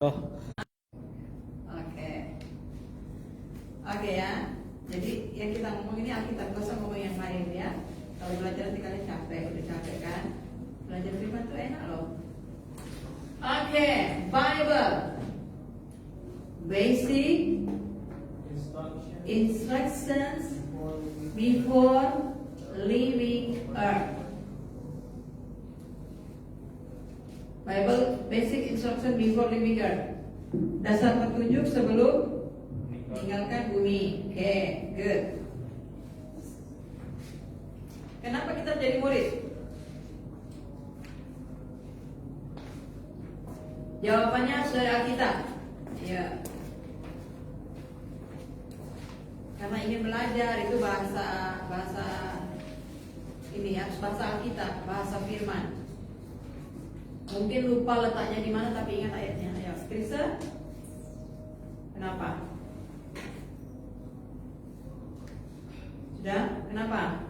Oh, Oke. Oke ya. Jadi yang kita ngomong ini Alkitab, gak usah ngomong yang lain ya. Kalau belajar nanti kalian capek, udah capek kan? Belajar firman tuh enak loh. Oke, Bible. Basic instructions before leaving earth. Bible basic instruction before leaving earth. Dasar petunjuk sebelum meninggalkan bumi. Oke, good. Kenapa kita jadi murid? Jawabannya sudah ada Alkitab. Ya. Karena ingin belajar itu bahasa ini ya, bahasa Alkitab, bahasa firman. Mungkin lupa letaknya di mana tapi ingat ayatnya. Ayo, Krisa. Kenapa? Sudah? Kenapa?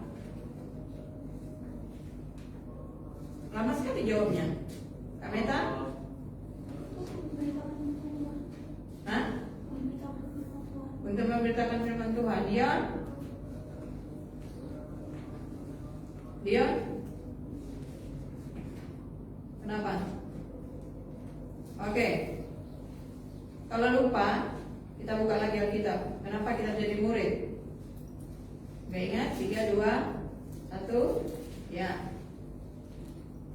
Lama sekali jawabnya. Kak Meta? Hah? Untuk memberitakan firman Tuhan. Dia? Kenapa? Oke. Kalau lupa, kita buka lagi Alkitab. Kenapa kita jadi murid? Gak ingat? 3, 2, 1. Ya.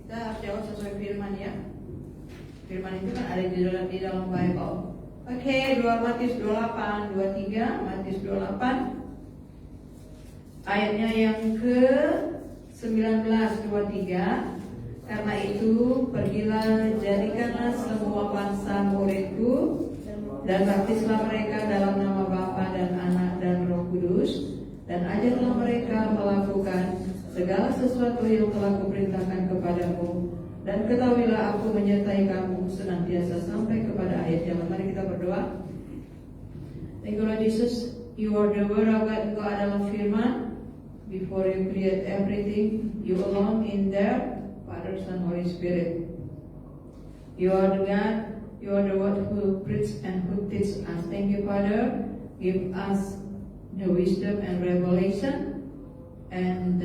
Kita harus jawab sesuai firman ya. Firman itu kan ada di dalam Bible. Oke, 2 Matius 28, 23, Matius 28. Ayatnya yang ke 19, 23. Karena itu pergilah, jadikanlah semua bangsa muridku dan baptislah mereka dalam nama Bapa dan Anak dan Roh Kudus, dan ajarlah mereka melakukan segala sesuatu yang telah kuperintahkan kepadamu, dan ketahuilah aku menyertai kamu senantiasa sampai kepada ayat zaman. Mari kita berdoa. Thank you Lord Jesus, you are the word of God. Engkau adalah firman. Before you create everything, you alone in there, Father, Son, Holy Spirit. You are the God, you are the one who preach and who teach us. Thank you, Father. Give us the wisdom and revelation and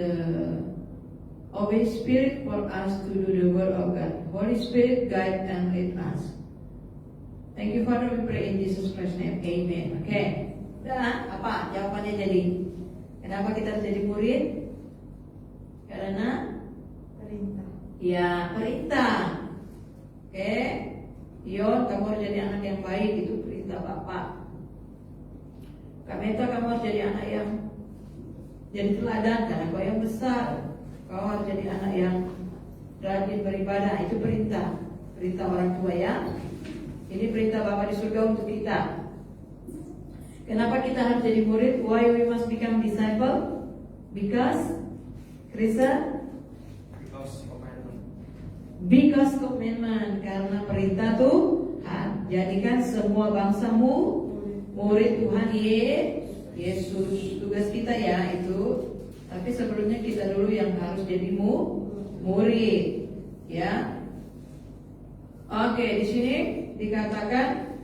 Holy Spirit for us to do the word of God. Holy Spirit, guide and lead us. Thank you, Father. We pray in Jesus Christ's name. Amen. Oke. Dan apa jawabannya jadi? Kenapa kita harus jadi murid? Karena perintah. Ya, perintah. Oke. Yo, kamu harus jadi anak yang baik, itu perintah Bapak. Kameta, kamu harus jadi anak yang jadi teladan karena kau yang besar. Kau harus jadi anak yang rajin beribadah, itu perintah. Perintah orang tua ya. Ini perintah Bapa di surga untuk kita. Kenapa kita harus jadi murid? Why we must become disciple? Because Krisa? Because commandment. Karena perintah Tuhan. Jadikan semua bangsamu murid Tuhan Yesus. Tugas kita ya itu. Tapi sebelumnya kita dulu yang harus jadi murid. Ya. Oke, di sini dikatakan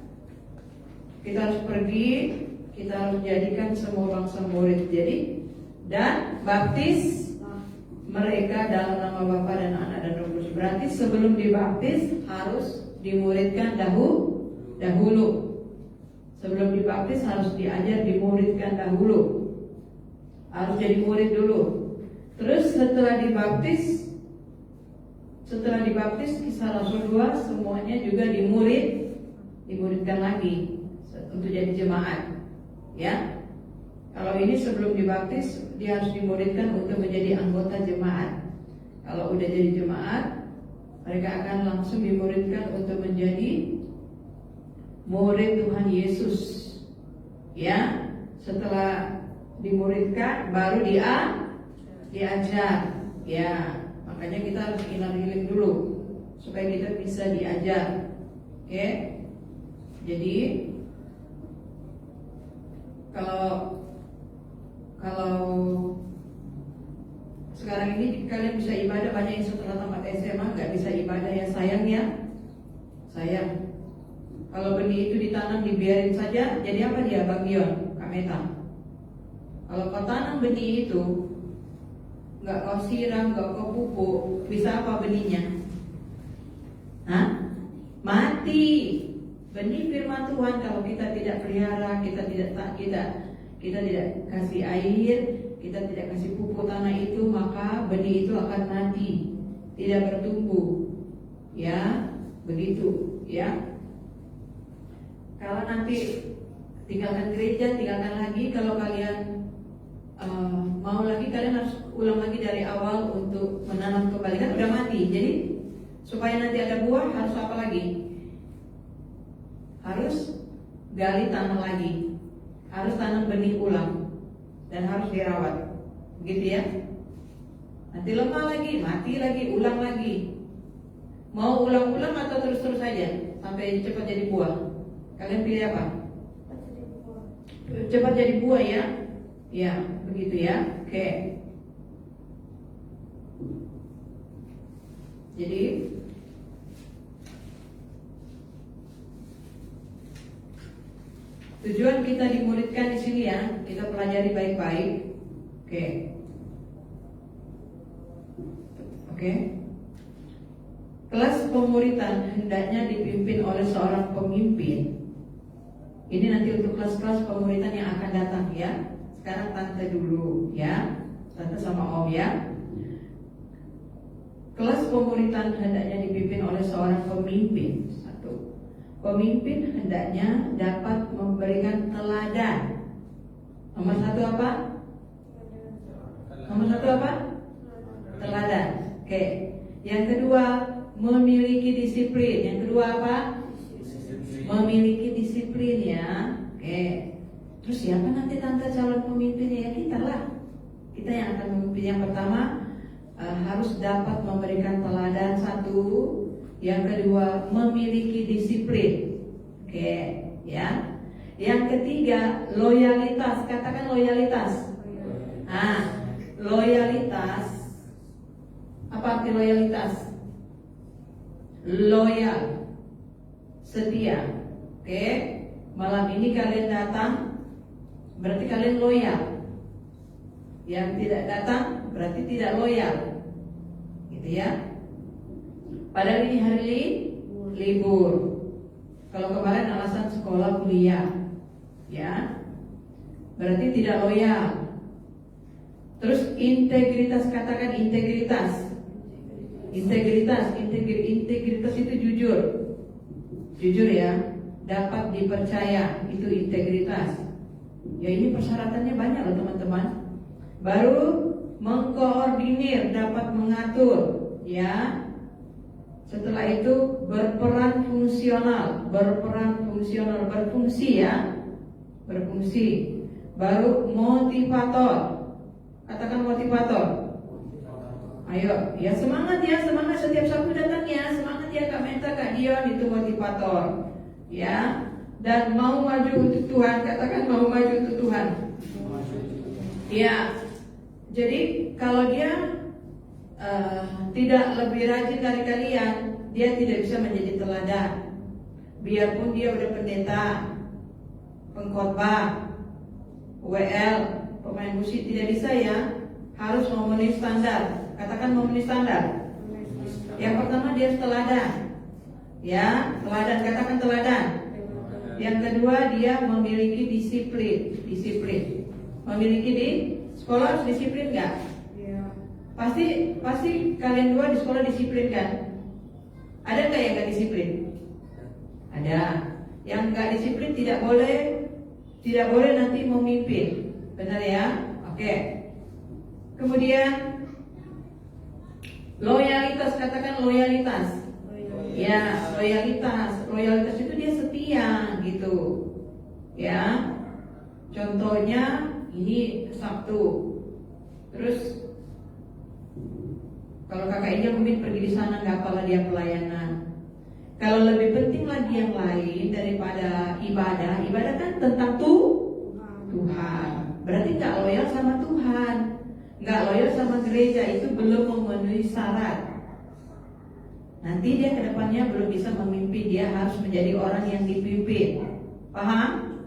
kita harus pergi, kita harus jadikan semua bangsa murid. Jadi dan baptis mereka dalam nama Bapa dan Anak dan Roh Kudus. Berarti sebelum dibaptis harus dimuridkan dahulu. Sebelum dibaptis harus diajar, dimuridkan dahulu. Harus jadi murid dulu. Terus setelah dibaptis Kisah Rasul 2 semuanya juga dimuridkan lagi untuk jadi jemaat. Ya. Kalau ini sebelum dibaptis dia harus dimuridkan untuk menjadi anggota jemaat. Kalau udah jadi jemaat, mereka akan langsung dimuridkan untuk menjadi murid Tuhan Yesus. Ya, setelah dimuridkan baru diajar. Ya, makanya kita harus inner healing dulu supaya kita bisa diajar. Oke. Jadi kalau sekarang ini kalian bisa ibadah, banyak yang setelah tamat SMA nggak bisa ibadah ya, sayang ya, sayang. Kalau benih itu ditanam dibiarin saja, jadi apa dia Bang Gion, Kak Meta? Kalau kau tanam benih itu, nggak kau siram, nggak kau pupuk, bisa apa benihnya? Hah? Mati. Benih firman Tuhan kalau kita tidak pelihara, kita tidak kasih air, kita tidak kasih pupuk tanah itu, maka benih itu akan mati, tidak bertumbuh. Ya, begitu ya. Kalau nanti tinggalkan gereja, tinggalkan lagi. Kalau kalian mau lagi, kalian harus ulang lagi dari awal untuk menanam kembali, kan udah mati. Jadi supaya nanti ada buah harus apa lagi? Harus gali tanah lagi, harus tanam benih ulang, dan harus dirawat, begitu ya. Nanti lemah lagi, mati lagi, ulang lagi. Mau ulang-ulang atau terus-terus saja sampai cepat jadi buah? Kalian pilih apa? Cepat jadi buah ya. Ya, begitu ya. Oke. Jadi tujuan kita dimuridkan di sini ya, kita pelajari baik-baik. Oke. Oke. Kelas pemuritan hendaknya dipimpin oleh seorang pemimpin. Ini nanti untuk kelas-kelas pemuritan yang akan datang ya. Sekarang tante dulu ya, tante sama om ya. Kelas pemuritan hendaknya dipimpin oleh seorang pemimpin. Satu, pemimpin hendaknya dapat memberikan teladan. Nomor satu apa? Nomor satu apa? Teladan. Oke. Yang kedua, memiliki disiplin. Yang kedua apa? Memiliki disiplin ya. Oke. Terus siapa nanti tante calon pemimpinnya? Ya kita lah. Kita yang akan memimpin. Yang pertama harus dapat memberikan teladan, satu. Yang kedua, memiliki disiplin. Oke, ya. Yang ketiga, loyalitas. Katakan loyalitas. Loyalitas. Apa arti loyalitas? Loyal, setia. Oke, malam ini kalian datang, berarti kalian loyal. Yang tidak datang berarti tidak loyal, gitu ya. Padahal ini hari libur. Kalau kemarin alasan sekolah kuliah, ya, berarti tidak loyal. Terus integritas, katakan integritas. Integritas itu jujur ya, dapat dipercaya, itu integritas. Ya ini persyaratannya banyak loh teman-teman. Baru mengkoordinir, dapat mengatur, ya. Setelah itu berperan fungsional, berfungsi ya, berfungsi. Baru motivator, katakan motivator. Ayo, ya semangat setiap Sabtu datang ya, semangat ya Kak Menta, Kak Dion, itu motivator, ya. Dan mau maju untuk Tuhan, katakan mau maju untuk Tuhan. Ya, jadi kalau dia tidak lebih rajin dari kalian, dia tidak bisa menjadi teladan. Biarpun dia udah pendeta, pengkhotbah, WL, pemain musik, tidak bisa ya. Harus memenuhi standar. Katakan memenuhi standar. Yang pertama dia harus teladan. Ya, teladan, katakan teladan. Yang kedua dia memiliki disiplin. Memiliki di sekolah harus disiplin nggak? Pasti kalian dua di sekolah disiplin kan? Ada nggak yang nggak disiplin? Ada. Yang nggak disiplin tidak boleh nanti memimpin. Benar ya? Oke. Kemudian loyalitas, katakan loyalitas. Ya, loyalitas itu dia setia gitu. Ya. Contohnya ini Sabtu. Terus kalau kakak Ija mungkin pergi di sana, nggak apalah dia pelayanan. Kalau lebih penting lagi yang lain daripada ibadah kan tentang Tuhan. Berarti nggak loyal sama Tuhan, nggak loyal sama gereja, itu belum memenuhi syarat. nanti dia kedepannya belum bisa memimpin, dia harus menjadi orang yang dipimpin. Paham?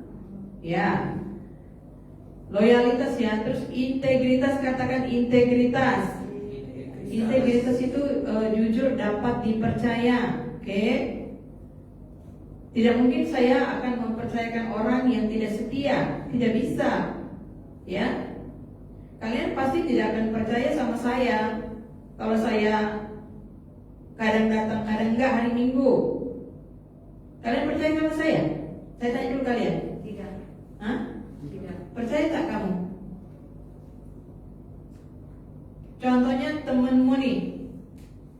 Ya. Loyalitas ya, terus integritas, katakan integritas. Integritas itu jujur, dapat dipercaya. Oke. Tidak mungkin saya akan mempercayakan orang yang tidak setia, tidak bisa. Ya. Kalian pasti tidak akan percaya sama saya kalau saya kadang datang, kadang enggak hari Minggu. Kalian percaya sama saya? Saya tanya dulu kalian. Tidak. Hah? Tidak. Percaya tak kamu? Contohnya temenmu nih,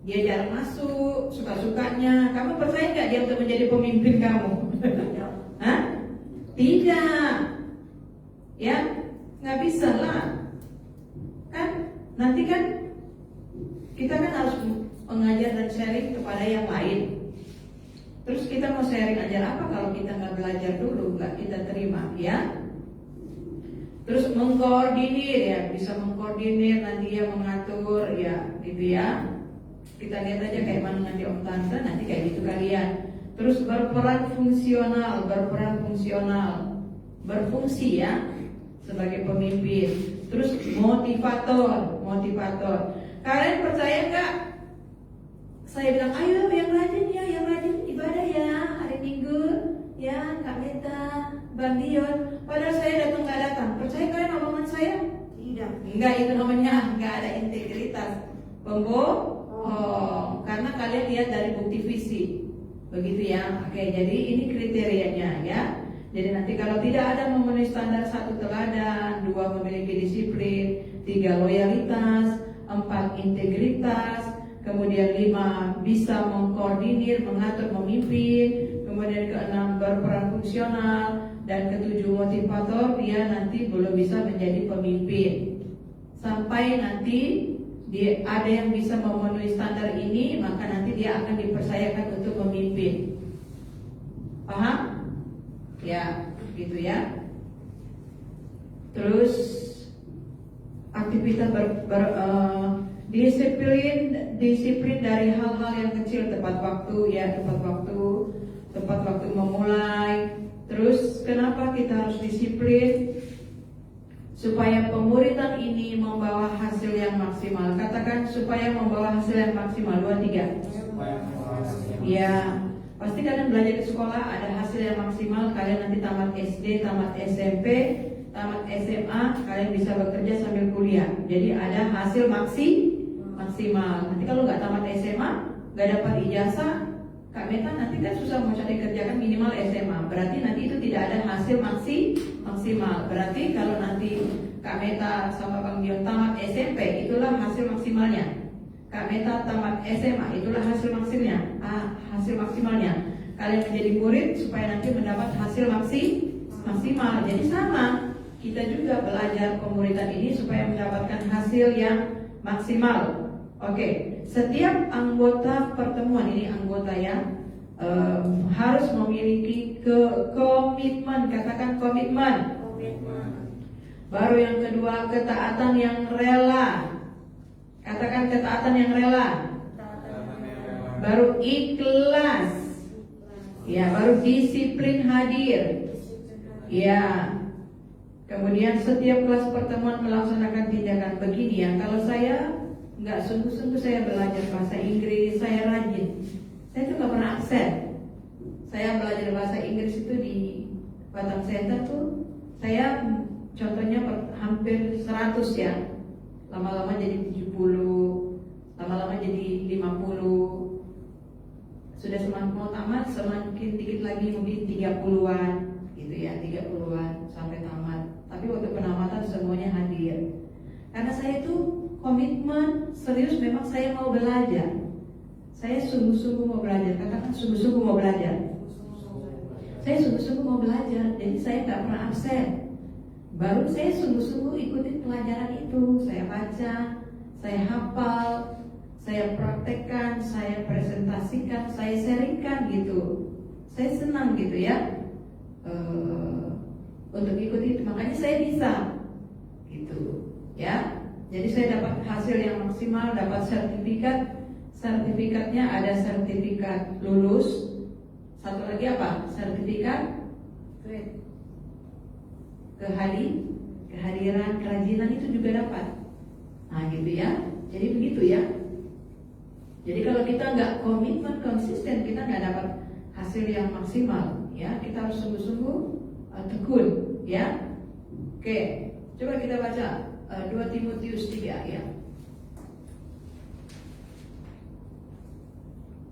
dia jarang masuk, suka-sukanya. Kamu percaya nggak dia untuk menjadi pemimpin kamu? Tidak. Hah? Tidak. Ya, nggak bisa lah. Kan nanti kan kita kan harus mengajar dan sharing kepada yang lain. Terus kita mau sharing ajar apa kalau kita nggak belajar dulu, nggak kita terima, ya? Terus mengkoordinir ya, bisa mengkoordinir, nanti dia mengatur ya, gitu ya. Kita lihat aja kayak mana nanti Om Tante, nanti kayak gitu kalian. Terus berperan fungsional, berfungsi ya sebagai pemimpin. Terus motivator. Kalian percaya nggak? Saya bilang, ayo yang rajin ibadah ya hari Minggu ya, Kak Meta, Bang Dion. Padahal saya datang nggak datang. Percaya kalian omongan saya? Tidak. Enggak, itu namanya nggak ada integritas. Pembohong. Karena kalian lihat dari bukti fisik, begitu ya. Oke, jadi ini kriterianya ya. Jadi nanti kalau tidak ada memenuhi standar, 1 teladan, 2 memiliki disiplin, 3 loyalitas, 4 integritas, kemudian 5 bisa mengkoordinir, mengatur, memimpin, kemudian ke-6 berperan fungsional, dan ke-7 motivator, dia nanti belum bisa menjadi pemimpin. Sampai nanti dia ada yang bisa memenuhi standar ini, maka nanti dia akan dipercayakan untuk memimpin. Paham? Ya, gitu ya. Terus aktivitas disiplin dari hal-hal yang kecil, tepat waktu memulai. Terus kenapa kita harus disiplin? Supaya pemuridan ini membawa hasil yang maksimal. Katakan supaya membawa hasil yang maksimal. 2, 3. Ya, pasti kalian belajar di sekolah ada hasil yang maksimal. Kalian nanti tamat SD, tamat SMP, tamat SMA, kalian bisa bekerja sambil kuliah. Jadi ada hasil maksimal. Nanti kalau nggak tamat SMA, nggak dapat ijazah, Kak Meta nanti kan susah mau cari kerja, kan minimal SMA. Berarti nanti itu tidak ada hasil maksimal. Berarti kalau nanti Kak Meta sama Bang Dion tamat SMP, itulah hasil maksimalnya. Kak Meta tamat SMA, itulah hasil maksimalnya. Kalian menjadi murid supaya nanti mendapat hasil maksimal. Jadi sama, kita juga belajar pemuridan ini supaya mendapatkan hasil yang maksimal. Oke, setiap anggota pertemuan ini harus memiliki komitmen. Katakan komitmen. Baru yang kedua, ketaatan yang rela. Katakan ketaatan yang rela. Baru ikhlas. Ya, baru disiplin hadir. Ya. Kemudian setiap kelas pertemuan melaksanakan tindakan begini ya. Kalau saya nggak sungguh-sungguh saya belajar bahasa Inggris, saya rajin. Saya tuh nggak pernah absen. Saya belajar bahasa Inggris itu di Batam Center tuh. Saya contohnya hampir 100 ya. Lama-lama jadi 70, lama-lama jadi 50. Sudah semakin mau tamat, semakin dikit lagi mungkin 30-an gitu ya, 30-an sampai tamat. Tapi waktu penamatan semuanya hadir. Karena saya itu komitmen, serius, memang saya mau belajar. Saya sungguh-sungguh mau belajar. Katakan sungguh-sungguh mau belajar. Saya sungguh-sungguh mau belajar. Jadi saya nggak pernah absen. Baru saya sungguh-sungguh ikutin pelajaran itu. Saya baca, saya hafal, saya praktekkan, saya presentasikan, saya sharingkan gitu. Saya senang gitu ya untuk ikuti itu. Makanya saya bisa gitu ya. Jadi saya dapat hasil yang maksimal, dapat sertifikat. sertifikatnya ada sertifikat lulus. Satu lagi apa? Sertifikat kehadiran kerajinan itu juga dapat. Nah gitu ya. Jadi begitu ya. Jadi kalau kita nggak komitmen konsisten, kita nggak dapat hasil yang maksimal. Ya, kita harus sungguh-sungguh tekun. Ya. Oke, coba kita baca 2 Timotius 3 ya.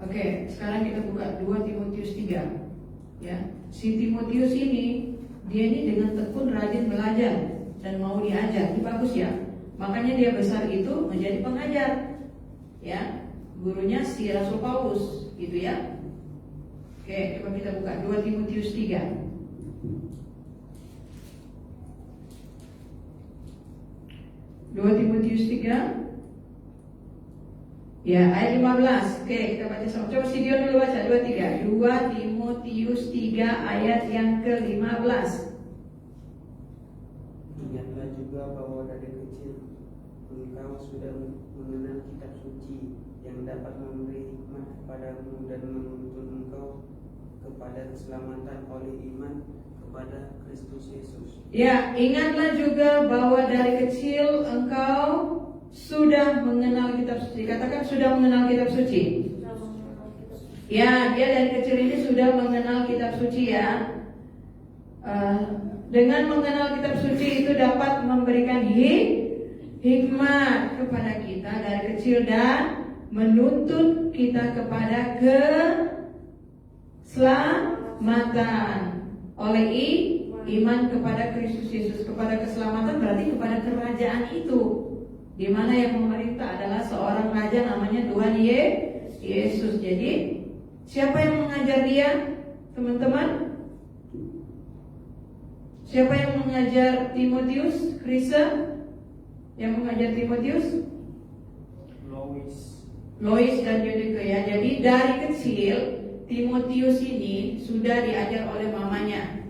Oke, sekarang kita buka 2 Timotius 3. Ya, si Timotius ini, dia ini dengan tekun rajin belajar dan mau diajar. Ini bagus ya. Makanya dia besar itu menjadi pengajar. Ya, gurunya si Rasul Paulus, gitu ya. Oke, coba kita buka 2 Timotius 3. Dua Timotius 3. Ya, ayat 15. Oke, kita baca sama. Coba si Dion dulu baca 2 Timotius 3 ayat yang ke-15. Ingatlah juga bahwa dari kecil engkau sudah mengenal kitab suci yang dapat memberi hikmat kepadamu dan menuntun engkau kepada keselamatan oleh iman kepada Kristus Yesus. Ya, ingatlah juga bahwa dari kecil engkau sudah mengenal kitab suci. Katakan sudah mengenal kitab suci. Ya, dia dari kecil ini sudah mengenal kitab suci ya. Dengan mengenal kitab suci itu dapat memberikan hikmat kepada kita dari kecil dan menuntun kita kepada keselamatan oleh iman kepada Kristus Yesus. Kepada keselamatan berarti kepada kerajaan itu, di mana yang memerintah adalah seorang raja namanya Tuhan Yesus. Jadi siapa yang mengajar dia, teman-teman? Siapa yang mengajar Timotius? Krisa yang mengajar Timotius? Lois dan Judika ya. Jadi dari kecil Timotius ini sudah diajar oleh mamanya.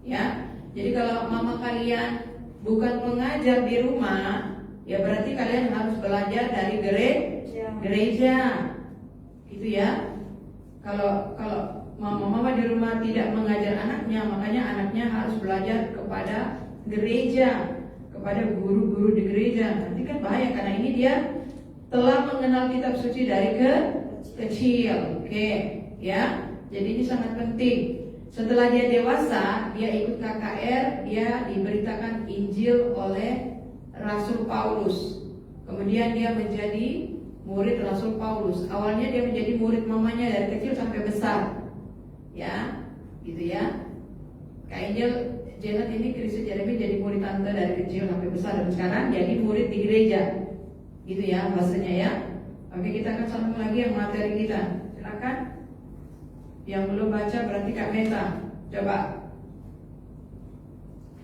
Ya. Jadi kalau mama kalian bukan pengajar di rumah, ya berarti kalian harus belajar dari gereja. Gitu ya. Kalau mama di rumah tidak mengajar anaknya, makanya anaknya harus belajar kepada gereja, kepada guru-guru di gereja. Nanti kan bahaya karena ini dia telah mengenal kitab suci dari kecil. Oke, ya. Jadi ini sangat penting. Setelah dia dewasa, dia ikut KKR, dia diberitakan Injil oleh Rasul Paulus. Kemudian dia menjadi murid Rasul Paulus. Awalnya dia menjadi murid mamanya dari kecil sampai besar. Ya, gitu ya. Kak Angel Janet ini Kristen Jeremy jadi murid tante dari kecil sampai besar dan sekarang jadi murid di gereja. Gitu ya bahasanya ya. Oke, kita akan sambung lagi yang materi kita. Silakan. Yang belum baca berarti Kak Meta. Coba.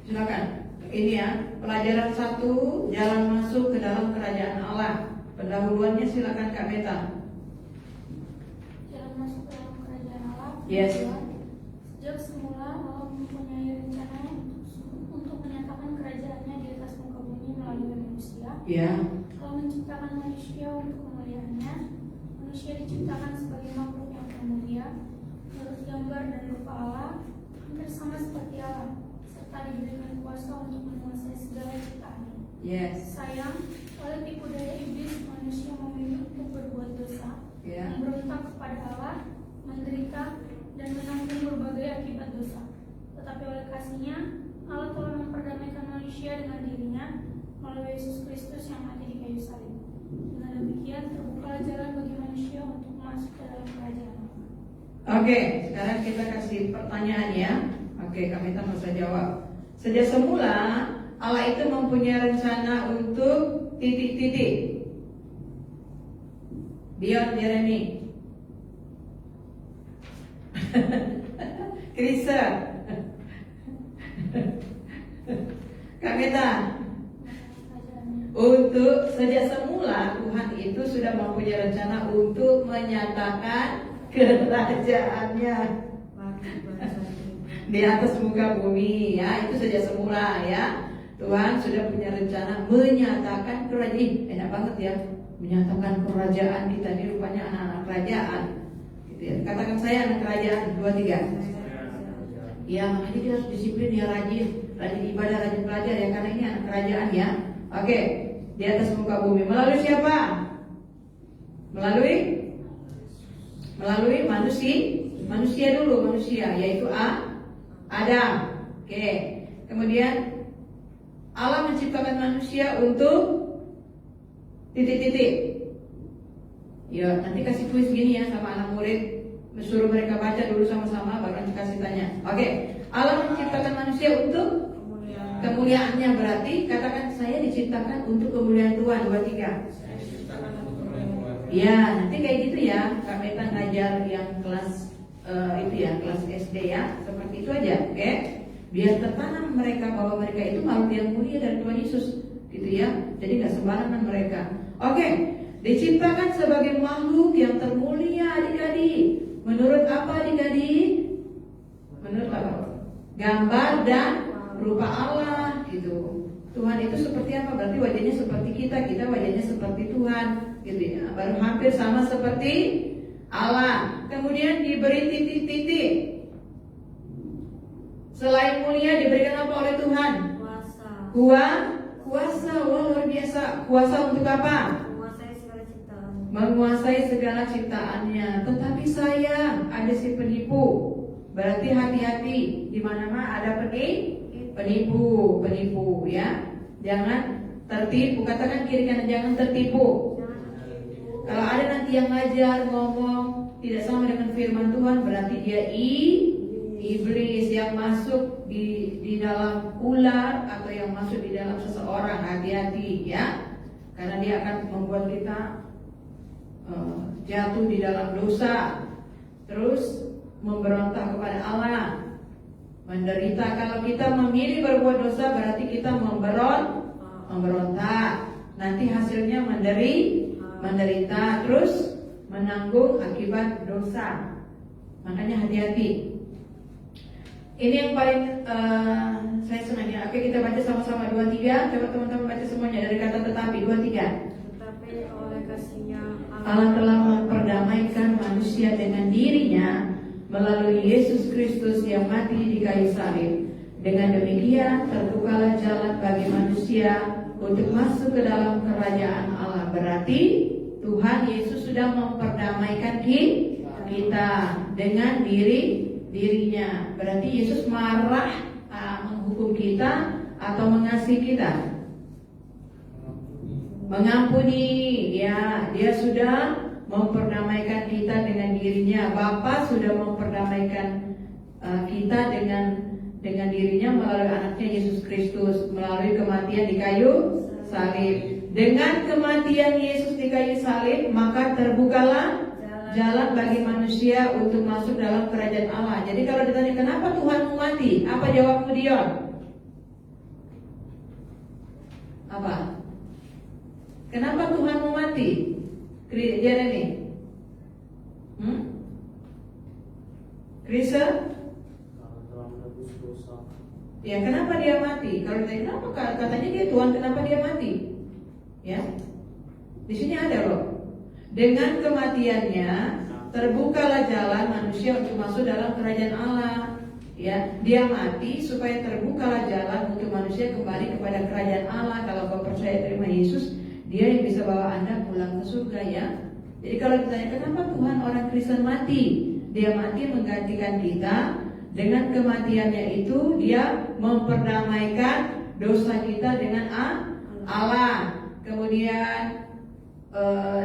Silakan. Ini ya, pelajaran 1, jalan masuk ke dalam kerajaan Allah. Pendahuluannya silakan Kak Meta. Jalan masuk ke dalam kerajaan Allah. Yes. Sejak semula Allah mempunyai rencana untuk menyatakan kerajaannya di atas muka bumi melalui manusia. Ya. Allah menciptakan manusia untuk kemuliaannya. Manusia diciptakan sebagai makhluk yang mulia, menurut gambar dan rupa Allah, hampir sama seperti Allah, serta diberikan kuasa untuk menguasai segala ciptaannya. Yes. Sayang, oleh tipu daya iblis, manusia memilih untuk berbuat dosa, memberontak kepada Allah, menderita, dan menanggung berbagai akibat dosa. Tetapi oleh kasih-Nya, Allah telah memperdamaikan manusia dengan dirinya melalui Yesus Kristus yang mati di kayu salib. Dengan demikian, terbukalah jalan bagi manusia untuk masuk ke dalam kerajaan Allah. Oke, sekarang kita kasih pertanyaan ya. Oke, kami tak bisa jawab. Sejak semula Allah itu mempunyai rencana untuk titik-titik. Biar Jeremy. Krisa. Kameta. Untuk sejak semula Tuhan itu sudah mempunyai rencana untuk menyatakan kerajaannya di atas muka bumi ya. Itu sejak semula ya. Tuhan sudah punya rencana menyatakan kerajaan. Enak banget ya. menyatakan kerajaan kita ini rupanya anak-anak kerajaan. Gitu ya. Katakan saya anak kerajaan. 2, 3. Ya, makanya kita harus disiplin ya, rajin ibadah, rajin belajar ya, karena ini anak kerajaan ya. Oke, di atas muka bumi. Melalui siapa? Melalui manusia dulu, yaitu Adam. Oke. Kemudian Allah menciptakan manusia untuk titik-titik. Ya, nanti kasih kuis gini ya sama anak murid, suruh mereka baca dulu sama-sama, baru nanti kasih tanya. Oke. Allah menciptakan manusia untuk kemuliaannya, berarti katakan saya diciptakan untuk kemuliaan Tuhan. 2, 3. Ya, nanti kayak gitu ya. Kak Meta ngajar yang kelas itu ya, kelas SD ya, seperti itu aja, oke? Biar tertanam mereka bahwa mereka itu makhluk yang mulia dari Tuhan Yesus, gitu ya. Jadi nggak sembarangan mereka. Oke, diciptakan sebagai makhluk yang termulia, adik-adik. Menurut apa, adik-adik? Menurut apa? Gambar dan rupa Allah, gitu. Tuhan itu seperti apa? Berarti wajahnya seperti kita wajahnya seperti Tuhan, gitu ya. Baru hampir sama seperti Allah. Kemudian diberi titik-titik. Selain mulia diberikan apa oleh Tuhan? Kuasa. Wah, luar biasa. Kuasa untuk apa? Menguasai segala ciptaannya. Tetapi sayang, ada si penipu. Berarti hati-hati. Di mana-mana ada penipu ya. Jangan tertipu. Katakan kiri kanan, jangan tertipu. Kalau ada nanti yang ngajar ngomong tidak sama dengan firman Tuhan, berarti dia iblis yang masuk di dalam ular atau yang masuk di dalam seseorang. Hati-hati ya, karena dia akan membuat kita jatuh di dalam dosa, terus memberontak kepada Allah, menderita. Kalau kita memilih berbuat dosa, berarti kita memberontak. Nanti hasilnya menderita, terus menanggung akibat dosa. Makanya hati-hati. Ini yang paling saya senangnya. Oke, kita baca sama-sama 2, 3. Coba teman-teman baca semuanya dari kata tetapi. 2, 3. Tetapi oleh kasih-Nya Allah telah memperdamaikan manusia dengan dirinya melalui Yesus Kristus yang mati di kayu salib. Dengan demikian terbukalah jalan bagi manusia untuk masuk ke dalam kerajaan Allah. Berarti Tuhan Yesus sudah memperdamaikan kita dengan dirinya. Berarti Yesus marah menghukum kita atau mengasihi kita? Mengampuni, ya. Dia sudah memperdamaikan kita dengan dirinya. Bapa sudah memperdamaikan kita dengan dirinya melalui anaknya Yesus Kristus, melalui kematian di kayu salib. Dengan kematian Yesus di kayu salib, maka terbukalah jalan bagi manusia untuk masuk dalam kerajaan Allah. Jadi kalau ditanya kenapa Tuhan mau mati, apa jawabmu, Dion? Apa? Kenapa Tuhan mau mati? Jeremy? Krisa? Ya, kenapa dia mati? Kalau ditanya kenapa, katanya dia Tuhan, kenapa dia mati? Ya, di sini ada loh. Dengan kematiannya terbukalah jalan manusia untuk masuk dalam kerajaan Allah. Ya, dia mati supaya terbukalah jalan untuk manusia kembali kepada kerajaan Allah. Kalau kau percaya terima Yesus, dia yang bisa bawa Anda pulang ke surga ya. Jadi kalau ditanya kenapa Tuhan orang Kristen mati, dia mati menggantikan kita. Dengan kematiannya itu dia memperdamaikan dosa kita dengan Allah. Kemudian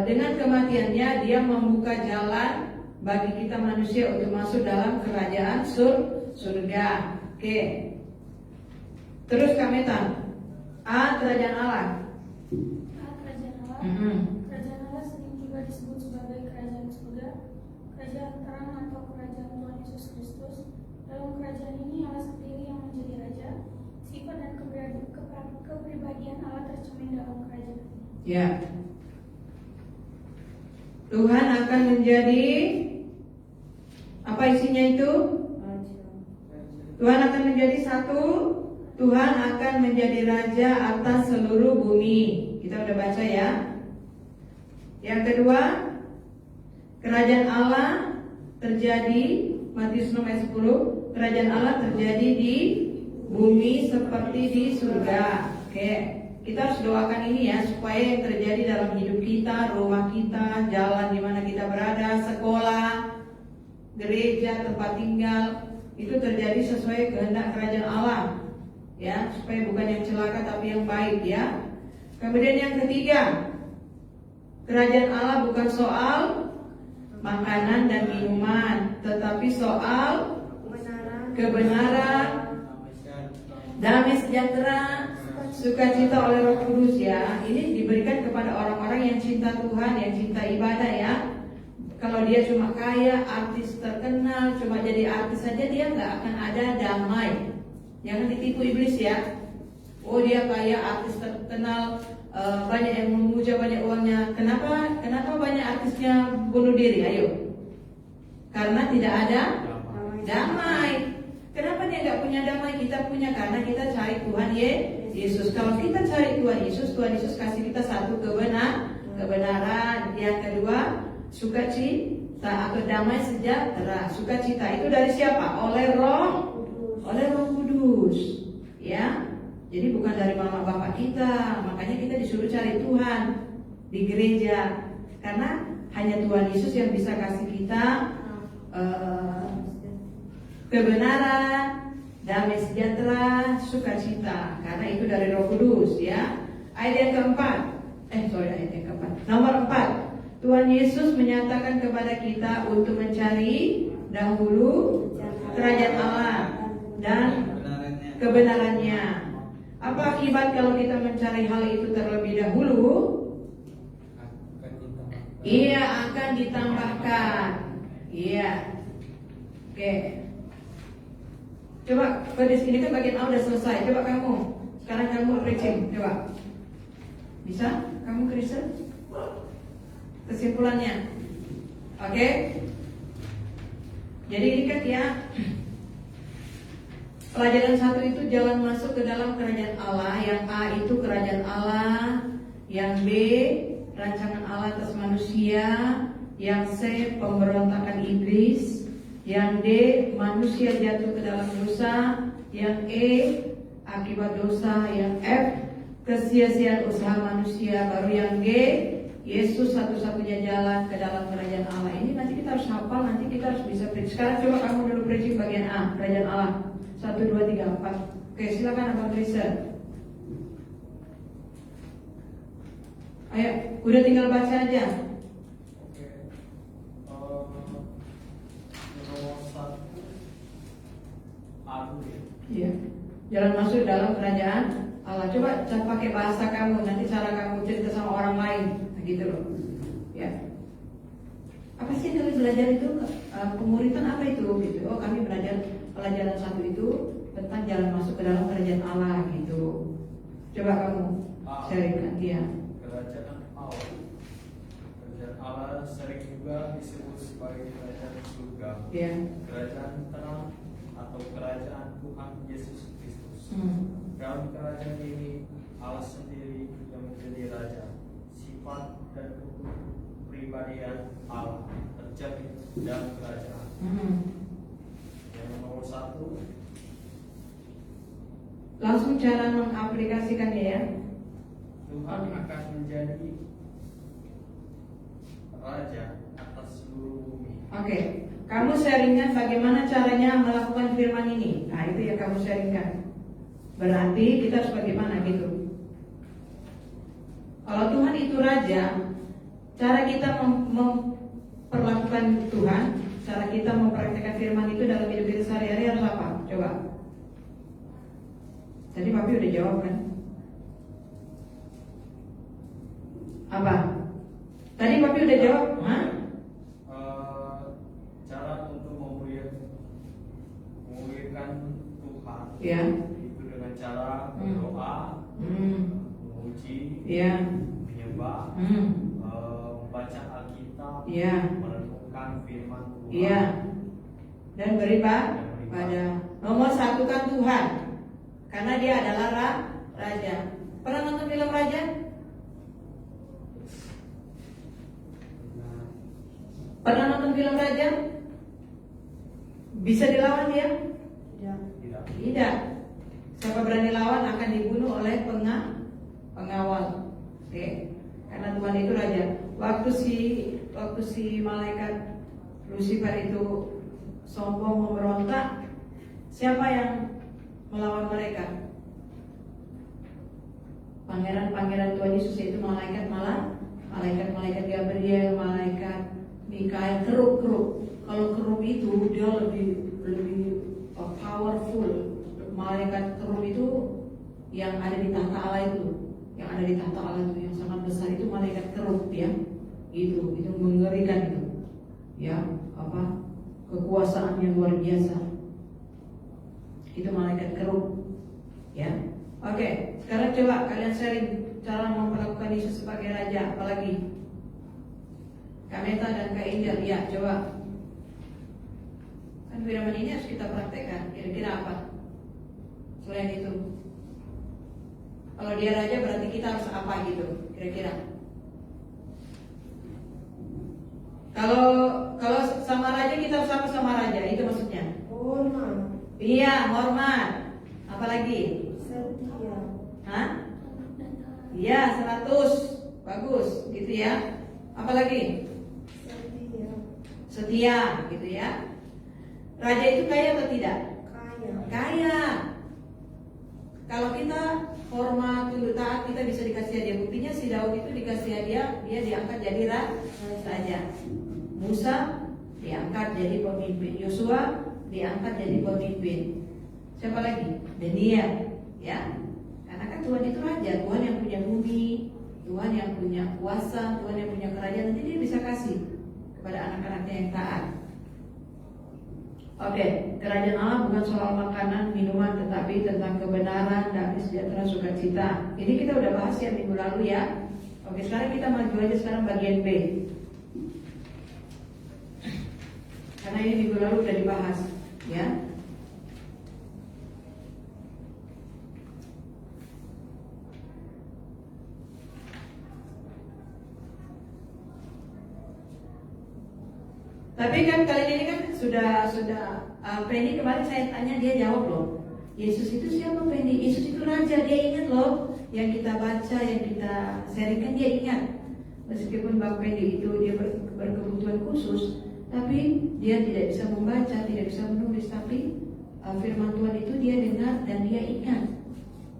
dengan kematiannya dia membuka jalan bagi kita manusia untuk masuk dalam kerajaan surga. Oke. Terus Kametan. Kerajaan Allah. Kerajaan Allah. Kerajaan Allah sering juga disebut sebagai kerajaan surga, kerajaan terang atau kerajaan Tuhan Yesus Kristus. Dalam kerajaan ini Allah sendiri yang menjadi raja. Sifat dan kepribadian Allah tercermin dalam kerajaan ini. Ya. Tuhan akan menjadi apa isinya itu? Tuhan akan menjadi satu. Tuhan akan menjadi raja atas seluruh bumi. Kita udah baca ya. Yang kedua, kerajaan Allah terjadi, Matius 6 ayat 10, kerajaan Allah terjadi di bumi seperti di surga. Oke, kita harus doakan ini ya, supaya yang terjadi dalam hidup kita, rumah kita, jalan di mana kita berada, sekolah, gereja, tempat tinggal, itu terjadi sesuai kehendak kerajaan Allah, ya, supaya bukan yang celaka tapi yang baik, ya. Kemudian yang ketiga, kerajaan Allah bukan soal makanan dan minuman, tetapi soal kebenaran, damai sejahtera, sukacita oleh Roh Kudus, ya. Ini diberikan kepada orang-orang yang cinta Tuhan, yang cinta ibadah, ya. Kalau dia cuma kaya, artis terkenal, cuma jadi artis saja, dia nggak akan ada damai. Jangan ditipu iblis, ya. Oh, dia kaya, artis terkenal, banyak yang memuja, banyak uangnya. Kenapa banyak artisnya bunuh diri? Ayo. Karena tidak ada damai. Kenapa dia nggak punya damai? Kita punya, karena kita cari Tuhan Yesus. Kalau kita cari Tuhan Yesus kasih kita satu kebenaran. Yang kedua, sukacita atau damai sejahtera. Sukacita itu dari siapa? Oleh Roh Kudus, ya. Jadi bukan dari mama bapak kita. Makanya kita disuruh cari Tuhan di gereja, karena hanya Tuhan Yesus yang bisa kasih kita kebenaran, damai sejahtera, sukacita, karena itu dari Roh Kudus, ya. Ayat yang keempat, nomor 4, Tuhan Yesus menyatakan kepada kita untuk mencari dahulu kerajaan Allah dan kebenarannya. Apa akibat kalau kita mencari hal itu terlebih dahulu? Ia akan ditambahkan. Iya. Oke. Coba pada sini kan bagian A udah selesai. Coba kamu. Sekarang kamu preaching. Coba. Bisa? Kamu Kristen? Kesimpulannya. Oke. Jadi ini kan ya, pelajaran 1 itu jalan masuk ke dalam kerajaan Allah. Yang A itu kerajaan Allah. Yang B rancangan Allah atas manusia. Yang C pemberontakan iblis. Yang D manusia jatuh ke dalam dosa. Yang E akibat dosa. Yang F kesia-siaan usaha manusia. Baru yang G Yesus satu-satunya jalan ke dalam kerajaan Allah. Ini nanti kita harus hafal, nanti kita harus bisa preach. Sekarang coba kamu dulu preaching bagian A, kerajaan Allah. 1, 2, 3, 4. Oke, silakan Abang Kristen. Ayo, udah tinggal baca aja. Oke. Nomor 1 aku ya. Iya. Jalan masuk dalam kerajaan Allah. Coba pakai bahasa kamu, nanti cara kamu cerita sama orang lain, gitu loh. Ya. Apa sih yang kalian belajar itu? Pemuritan apa itu? Gitu. Oh, kami belajar pelajaran 1 itu tentang jalan masuk ke dalam kerajaan Allah, gitu. Coba kamu sharingkan, iya. Kerajaan Allah. Kerajaan Allah sering juga disebut sebagai kerajaan surga. Iya. Kerajaan terang atau kerajaan Tuhan Yesus Kristus. Dalam kerajaan ini Allah sendiri yang menjadi raja. Sifat dan kepribadian Allah terjadi dalam kerajaan. Yang nomor 1, Langsung cara mengaplikasikannya, ya. Tuhan akan menjadi raja atas seluruh bumi. Oke, kamu sharingkan bagaimana caranya melakukan firman ini. Nah, itu yang kamu sharingkan. Berarti kita harus bagaimana, gitu. Kalau Tuhan itu raja, cara kita memperlakukan Tuhan, cara kita mempraktikkan firman itu dalam hidup kita sehari-hari harus apa? Coba. Tadi Papi udah jawab kan? Apa? Tadi Papi udah jawab, hah? Cara untuk memuliakan Tuhan, Ya. itu dengan cara berdoa, memuji, Ya. menyembah, membaca Alkitab, Ya. merenungkan firman Tuhan. Iya. Dan pada nomor 1 kan Tuhan, karena dia adalah raja. Pernah nonton film Raja? Pernah nonton film Raja? Bisa dilawan dia? Tidak. Tidak. Siapa berani lawan akan dibunuh oleh pengawal. Oke. Karena Tuhan itu raja. Waktu si malaikat Lucifer itu sombong memberontak, siapa yang melawan mereka? Pangeran Tuhan Yesus, itu malaikat Gabriel, malaikat Mikael, kerub. Kalau kerub itu dia lebih powerful. Malaikat kerub itu yang ada di tahta Allah itu, yang sangat besar itu malaikat kerub ya. Itu mengerikan itu. Ya, kekuasaannya luar biasa. Itu malaikat kerub. Ya. Oke, sekarang coba kalian sharing cara memperlakukan Yesus sebagai raja, apalagi Kak Meta dan Kak Indah, ya coba. Kan firman ini harus kita praktekkan. Kira-kira apa? Selain itu, kalau dia raja berarti kita harus apa gitu? Kira-kira? Kalau sama raja kita harus apa sama raja? Itu maksudnya? Hormat. Iya, hormat. Apalagi? Setia. Hah? Iya, 100. Bagus, gitu ya. Apalagi? Setia, gitu ya. Raja itu kaya atau tidak? Kaya. Kalau kita hormat, tunduk taat, kita bisa dikasih hadiah. Buktinya si Daud itu dikasih hadiah, dia diangkat jadi raja. Musa diangkat jadi pemimpin. Yosua diangkat jadi pemimpin. Siapa lagi? Daniel, ya. Karena kan Tuhan itu raja, Tuhan yang punya bumi, Tuhan yang punya kuasa, Tuhan yang punya kerajaan. Nanti dia bisa kasih kepada anak-anaknya yang taat. Oke, kerajaan Allah bukan soal makanan, minuman, tetapi tentang kebenaran, damai sejahtera, sukacita. Ini kita udah bahas ya minggu lalu ya. Oke, sekarang kita maju aja sekarang bagian B. Karena ini minggu lalu udah dibahas, ya. Tapi kan kali ini kan sudah Penny kemarin saya tanya dia jawab loh. Yesus itu siapa Penny? Yesus itu raja, dia ingat loh. Yang kita baca, yang kita sharingkan dia ingat. Meskipun Bang Penny itu dia berkebutuhan khusus, tapi dia tidak bisa membaca, tidak bisa menulis, tapi firman Tuhan itu dia dengar dan dia ingat.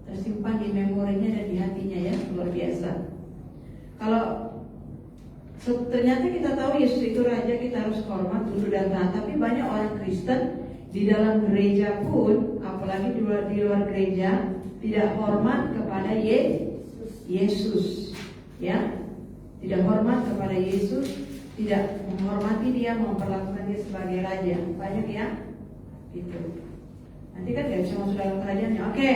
Tersimpan di memorinya dan di hatinya ya, luar biasa. Kalau ternyata kita tahu Yesus itu raja, kita harus hormat, tunduk dan taat. Tapi banyak orang Kristen di dalam gereja pun, apalagi di luar gereja, tidak hormat kepada Yesus, ya, tidak hormat kepada Yesus, tidak menghormati dia, memperlakukan dia sebagai raja. Banyak ya, gitu. Nanti kan nggak bisa masuk dalam kerajaannya. Oke,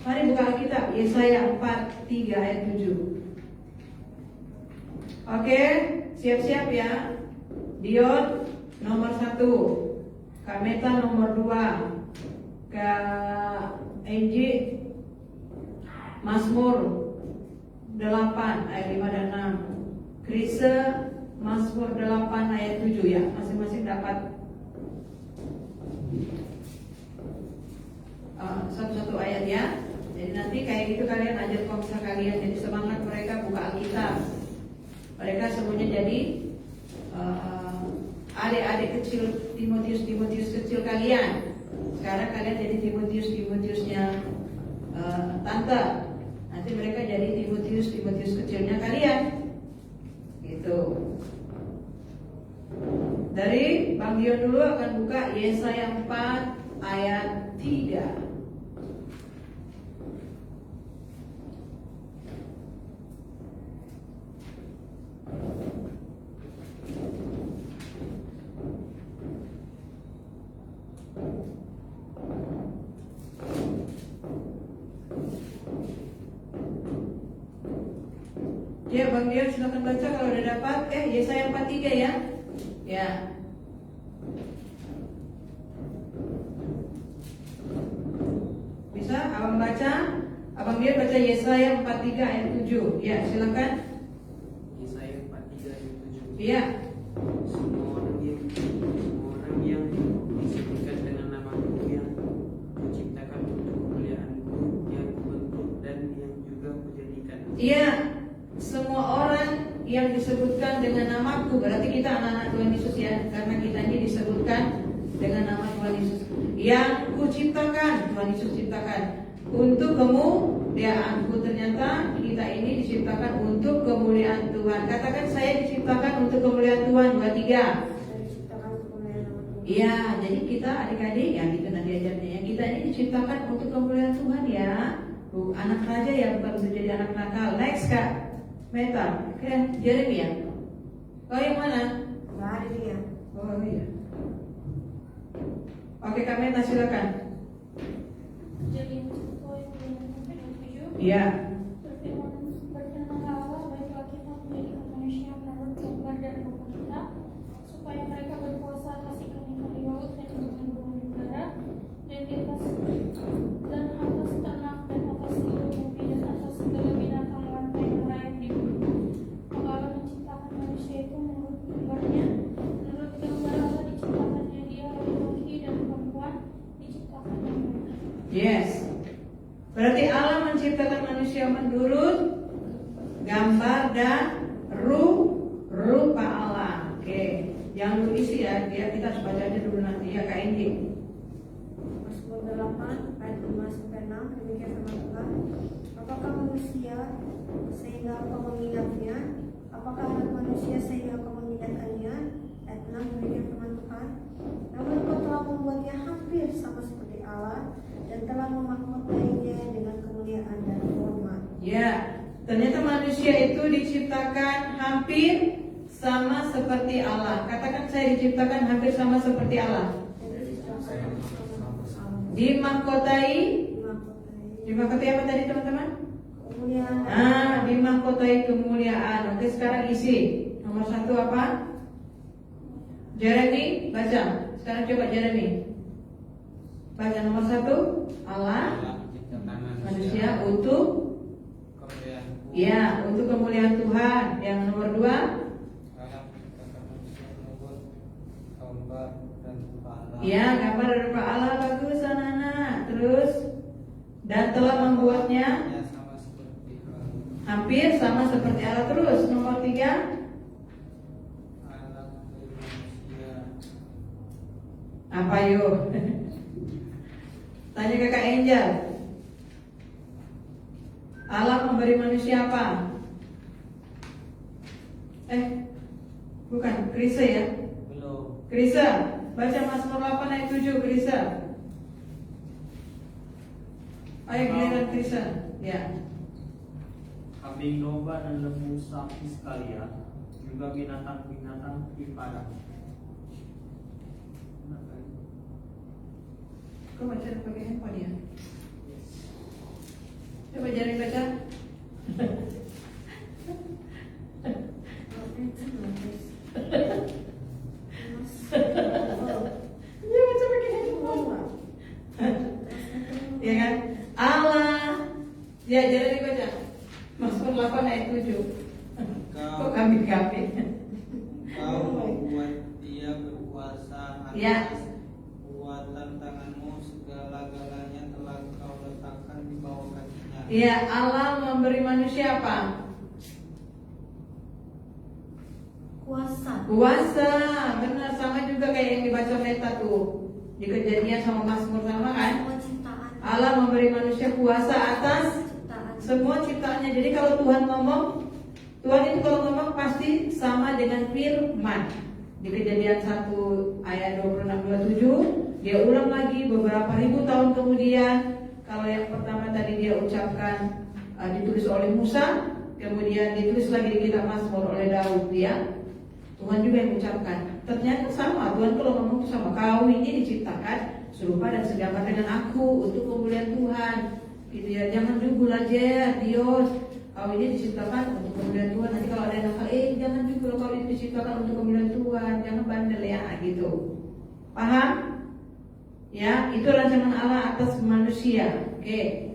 mari buka Alkitab Yesaya 43 ayat 7. Oke, siap-siap ya. Dion nomor 1, Kak Meta nomor 2, Kak Enji Mazmur 8 ayat 5 dan 6, Krisa Mazmur 8 ayat 7 ya. Masing-masing dapat satu-satu ayat ya. Jadi nanti kayak gitu kalian ajar komsa kalian. Jadi semangat mereka buka Alkitab. Mereka semuanya jadi adik-adik kecil Timotius kecil kalian. Sekarang kalian jadi Timotiusnya tante. Nanti mereka jadi Timotius kecilnya kalian. Gitu. Dari Bang Dion dulu akan buka Yesaya 4 ayat 3. Ya, Bang Dion silakan baca kalau udah dapat. Yesaya 43 ya. Ya. Bisa Abang baca? Abang Dion baca Yesaya 43 ayat 7. Ya, silakan. Yesaya 43 ayat 7. Iya. Semua Iya, semua orang yang disebutkan dengan namaku, berarti kita anak-anak Tuhan Yesus ya, karena kita ini disebutkan dengan nama Tuhan Yesus. Yang kuciptakan, Tuhan Yesus ciptakan untuk kemuliaanku. Ternyata kita ini diciptakan untuk kemuliaan Tuhan. Katakan, saya diciptakan untuk kemuliaan Tuhan. 2, 3. Iya, jadi kita adik-adik ya gitu nanti ajarnya ya. Kita ini diciptakan untuk kemuliaan Tuhan ya. Anak raja ya, bukan untuk jadi anak nakal. Next Kak Meta, oke, Jeremy ya. Oh yang mana? Nggak ada dia. Oh iya. Oke Kak Meta silakan. Jadi itu yang sampai 27. Iya. Berfirman Allah, baiklah kita menjadikan manusia menurut gambar dan rupa kita, supaya mereka berkuasa atas ikan-ikan di laut dan burung-burung di udara, dan di atas dan atas ternak dan atas seluruh bumi dan atas segala binatang melata yang merayap di bumi. Maka Allah menciptakan manusia itu menurut gambarnya, menurut gambar Allah diciptakannya dia, laki-laki dan perempuan diciptakannya mereka. Yes. Berarti Allah menciptakan manusia menurut gambar dan rupa Allah. Oke. Jangan dulu isi ya, biar kita harus baca aja dulu nanti ya Kak Indi. Mazmur 8 ayat 5-6 demikian firman Tuhan. Apakah manusia sehingga engkau mengingatnya? Apakah anak manusia sehingga engkau mengingatkannya? Ayat 6 demikian firman Tuhan. Namun engkau telah membuatnya hampir sama seperti Allah dan telah memahkotainya dengan kemuliaan dan hormat. Ya, ternyata manusia itu diciptakan hampir sama seperti Allah. Katakan, saya diciptakan hampir sama seperti Allah. Dimahkotai. Dimahkotai apa tadi teman-teman? Kemuliaan. Dimahkotai kemuliaan. Oke, sekarang isi. Nomor 1 apa? Jeremy, baca. Sekarang coba Jeremy. Baca nomor 1. Allah manusia untuk ya, untuk kemuliaan Tuhan. Yang nomor 2. Ya, gambar dan rupa Allah, bagus anak-anak. Terus, dan telah membuatnya hampir sama seperti Allah. Terus, nomor 3. Apa yuk? Tanya kakak Angel. Allah memberi manusia apa? Bukan, Krisa ya? Belum. Krisa, baca Mazmur 8 ayat 7, Krisa. Ayo giliran Krisa. Ya. Kambing domba dan lembu sapi sekalian, juga binatang-binatang di padang. Kau baca pakai handphone ya? Coba jari baca. Dia baca pakai handphone. Ya kan? Allah. Ya, jari baca. Mazmur 8 ayat 7. Kok kambing-kambing? Kau membuat dia berkuasa atas Ya. kekuatan tanganmu, segala-galanya telah kau letakkan di bawah kakinya. Ya, Allah memberi manusia apa? Kuasa. Benar, sama juga kayak yang dibaca Meta tuh. Di Kejadian sama Mazmur sama kan? Allah memberi manusia kuasa atas semua ciptaannya. Jadi kalau Tuhan ngomong, Tuhan itu kalau ngomong pasti sama dengan firman. Di Kejadian 1 ayat 26-27, dia ulang lagi beberapa ribu tahun kemudian. Kalau yang pertama tadi dia ucapkan ditulis oleh Musa, kemudian ditulis lagi di kitab Mazmur oleh Daud ya. Tuhan juga yang ucapkan. Ternyata sama, Tuhan kalau ngomong itu sama. Kau ini diciptakan serupa dan segambar dengan aku untuk kemuliaan Tuhan. Gitu ya, jangan juga belajar Dios. Kau ini diciptakan untuk kemuliaan Tuhan. Nanti kalau ada yang nakal, jangan juga kau ini diciptakan untuk kemuliaan Tuhan. Jangan bandel ya, gitu. Paham? Ya, itu rancangan Allah atas manusia. Oke.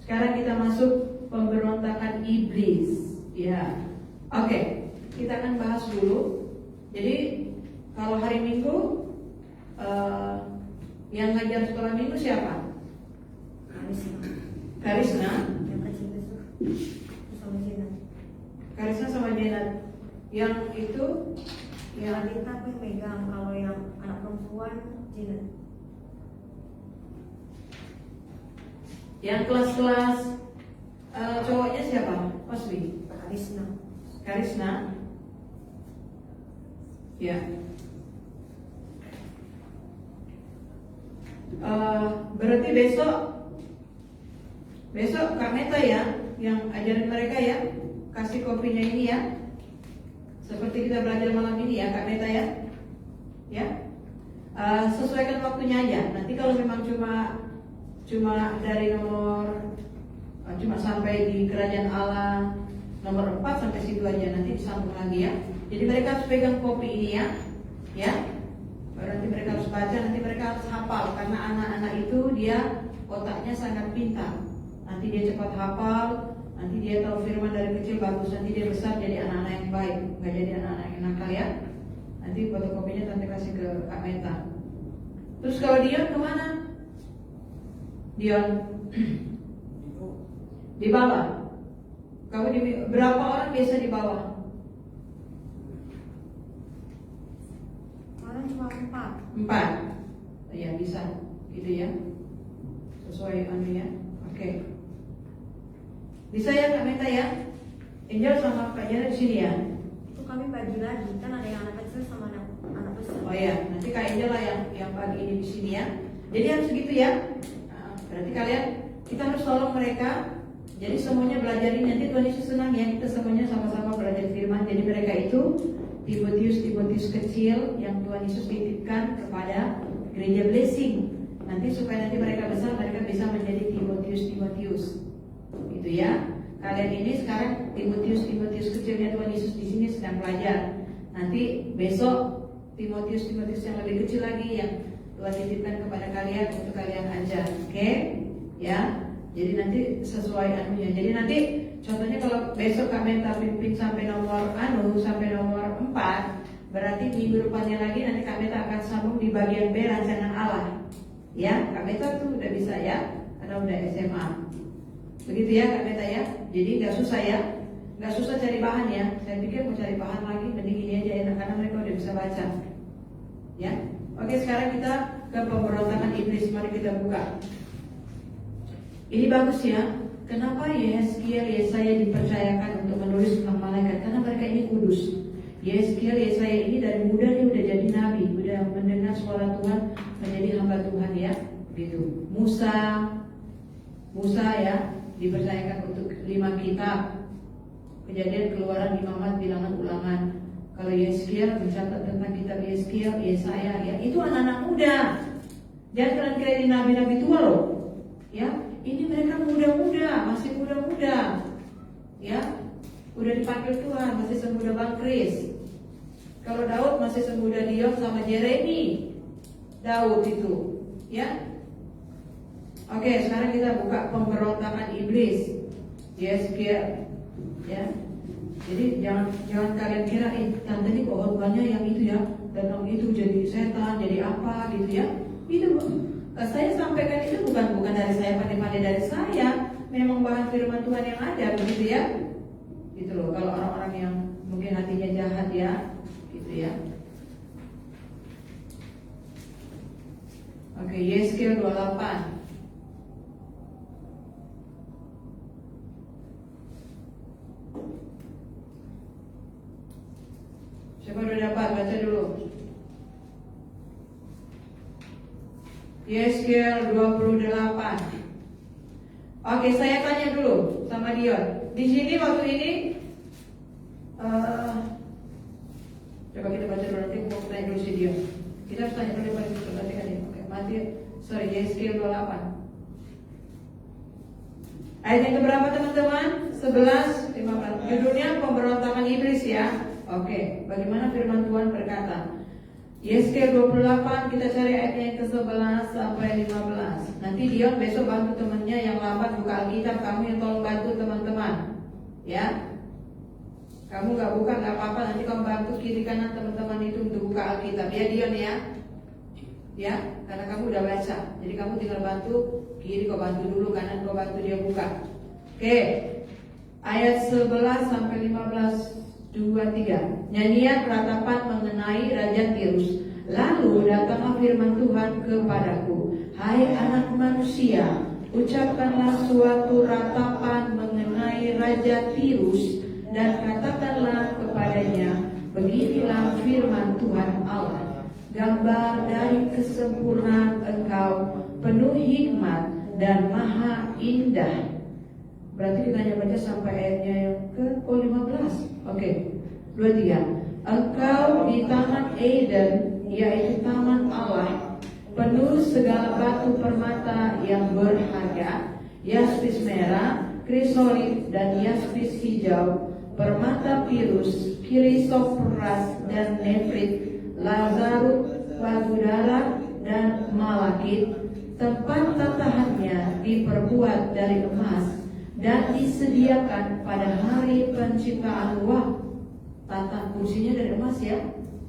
Sekarang kita masuk pemberontakan iblis. Ya. Oke. Kita akan bahas dulu. Jadi kalau hari Minggu yang ngajar sekolah Minggu siapa? Karisna. Yang kecil itu. sama Jenat. Karisna sama Jenat. Yang itu Yang Adita aku yang megang, kalau yang anak perempuan Jenat. yang kelas-kelas cowoknya siapa? Oswi. Karisna. Karisna. Ya. Berarti besok Kak Meta ya yang ajarin mereka ya, kasih kopinya ini ya, seperti kita belajar malam ini ya Kak Meta ya. Ya. Sesuaikan waktunya aja. Nanti kalau memang cuma dari cuma sampai di kerajaan Allah nomor 4 sampai situ aja, nanti disambung lagi ya. Jadi mereka harus pegang kopi ini ya. Baru nanti mereka harus baca, nanti mereka harus hafal karena anak-anak itu dia otaknya sangat pintar. Nanti dia cepat hafal, nanti dia tahu firman dari kecil bagus, nanti dia besar jadi anak-anak yang baik, nggak jadi anak-anak yang nakal ya. Nanti fotokopinya tante kasih ke Kak Meta. Terus kalau Dion kemana? Dion di bawah. Kamu berapa orang biasa di bawah? Orang cuma 4. 4. Ya bisa, gitu ya. Sesuai anunya. Oke. Bisa ya Kak Meta ya? Angel sama Kak Jana di sini ya. Itu kami bagi lagi, kan ada yang anak kecil sama anak besar. Oh ya, nanti Kak Angel lah yang pagi ini di sini ya. Jadi harus gitu ya. Nah, berarti kalian kita harus tolong mereka. Jadi semuanya belajar ini, nanti Tuhan Yesus senang ya, kita semuanya sama-sama belajar firman. Jadi mereka itu Timotius kecil yang Tuhan Yesus titipkan kepada gereja blessing. Nanti supaya nanti mereka besar mereka bisa menjadi Timotius. Gitu ya. Kalian ini sekarang Timotius kecilnya Tuhan Yesus di sini sedang belajar. Nanti besok Timotius yang lebih kecil lagi yang Tuhan titipkan kepada kalian untuk kalian ajar. Oke? Ya. Jadi nanti sesuai anunya. Jadi nanti contohnya kalau besok Kak Meta pimpin sampai nomor 4, berarti minggu depannya lagi nanti Kak Meta akan sambung di bagian B rancangan Allah. Ya, Kak Meta tuh udah bisa ya, karena udah SMA. Begitu ya Kak Meta ya. Jadi nggak susah ya, nggak susah cari bahan ya. Saya pikir mau cari bahan lagi, mending ini aja enak karena mereka udah bisa baca. Ya, oke sekarang kita ke pemberontakan iblis. Mari kita buka. Ini bagus ya. Kenapa Yesaya dipercayakan untuk menulis tentang malaikat? Karena mereka ini kudus. Yesaya ini dari muda dia udah jadi nabi, udah mendengar suara Tuhan, menjadi hamba Tuhan ya. Gitu. Musa ya dipercayakan untuk 5 kitab. Kejadian, Keluaran, Imamat, Bilangan, Ulangan. Kalau Yeskiel mencatat tentang kitab Yeskiel, Yesaya ya, itu anak-anak muda. Jangan kalian kira ini nabi-nabi tua loh. Ya, ini mereka muda-muda, masih muda-muda. Ya, udah dipanggil Tuhan, masih semuda Bang Kris. Kalau Daud masih semuda Dion sama Jeremy. Daud itu, ya. Oke, sekarang kita buka pemberontakan iblis. Yeskiel, ya. Jadi jangan kalian kira tante ini kok khotbahnya yang itu ya, datang itu jadi setan, jadi apa gitu ya. Itu saya sampaikan itu bukan dari saya pandai-pandai dari saya, memang bahan firman Tuhan yang ada begitu ya. Gitu loh, kalau orang-orang yang mungkin hatinya jahat ya, gitu ya. Oke, Yeskiel 28. Siapa udah dapat? Baca dulu. Yeskiel 28. Oke, saya tanya dulu sama Dion. Di sini waktu ini coba kita baca dulu, nanti mau tanya dulu si Dion. Kita harus tanya dulu pada itu berarti kan ya. Oke, Yeskiel 28. Ayat yang keberapa teman-teman? 11, 15. Judulnya pemberontakan iblis ya. Oke, bagaimana firman Tuhan berkata? Yeskiel 28, kita cari ayatnya yang ke-11 sampai 15. Nanti Dion besok bantu temannya yang lambat buka Alkitab, kamu yang tolong bantu teman-teman. Ya. Kamu gak buka gak apa-apa, nanti kamu bantu kiri kanan teman-teman itu untuk buka Alkitab ya Dion ya. Ya, karena kamu udah baca. Jadi kamu tinggal bantu, kiri kau bantu dulu, kanan kau bantu dia buka. Oke. ayat 11 sampai 15. 2-3. Nyanyian ratapan mengenai Raja Tirus. Lalu datanglah firman Tuhan kepadaku, hai anak manusia, ucapkanlah suatu ratapan mengenai Raja Tirus dan katakanlah kepadanya, beginilah firman Tuhan Allah, gambar dari kesempurnaan engkau, penuh hikmat dan maha indah. Berarti kita hanya baca sampai ayatnya yang ke-15. Oke. 23. Engkau di taman Eden, yaitu taman Allah, penuh segala batu permata yang berharga, yaspis merah, krisolit dan yaspis hijau, permata pirus, kirisopras dan nefrit, lazarut, pagudara dan malakit. Tempat tatahannya diperbuat dari emas dan disediakan pada hari penciptaan. Wah, tata kursinya dari emas ya.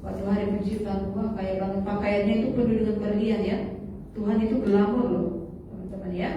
Waktu hari penciptaan, wah kaya banget. Pakaiannya itu penuh dengan berlian ya. Tuhan itu glamor loh teman-teman ya.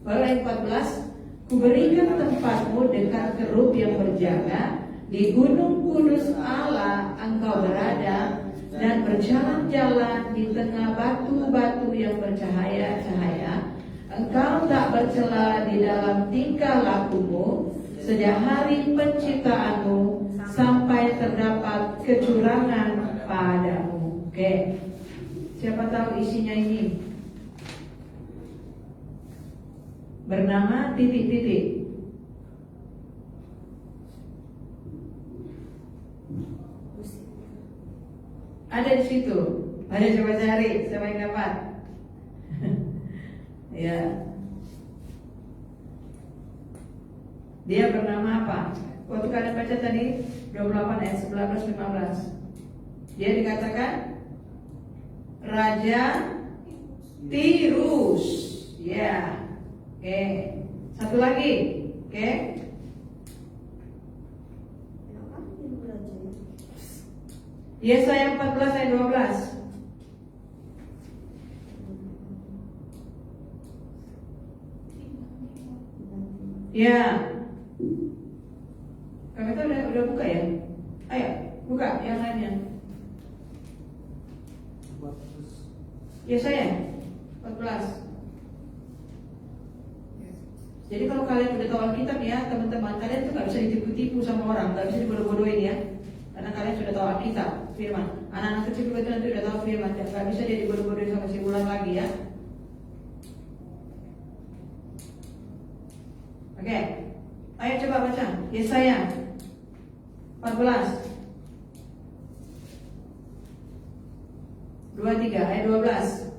Baru ayat 14. Kuberikan tempatmu dekat kerub yang berjaga, di gunung kudus Allah engkau berada, dan berjalan-jalan di tengah batu-batu yang bercahaya-cahaya. Engkau tak bercela di dalam tingkah lakumu sejak hari penciptaanmu sampai terdapat kecurangan padamu. Oke. Siapa tahu isinya ini? Bernama titik-titik. Ada di situ. Ada, coba cari siapa yang dapat. Ya. Dia bernama apa? Waktu kalian baca tadi 28 ayat 11-15. Dia dikatakan Raja Tirus. Ya. Oke. Satu lagi. Oke. Yesaya 14 ayat 12. Ya. Kami tuh udah buka ya? Ayo, buka yang lainnya. Yesaya 14. Jadi kalau kalian udah tahu Alkitab ya, teman-teman, kalian tuh gak bisa ditipu-tipu sama orang, gak bisa dibodoh-bodohin ya. Karena kalian sudah tahu Alkitab, firman. Anak-anak kecil juga nanti udah tahu firman, dan gak bisa dia dibodoh-bodohin sama si Bulan lagi ya. Oke, ayo coba baca Yesaya 14 23 ayat 12.